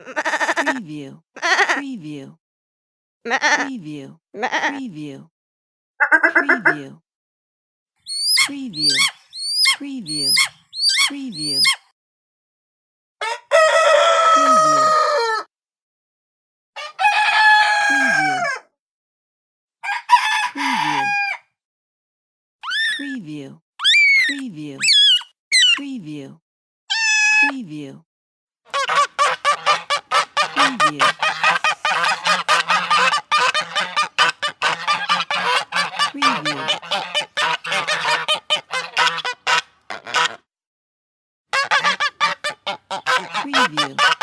Preview. Preview. Preview. Preview. Preview. Preview. Preview. Preview. Preview. Preview. Preview. Preview. Preview. Preview. Preview.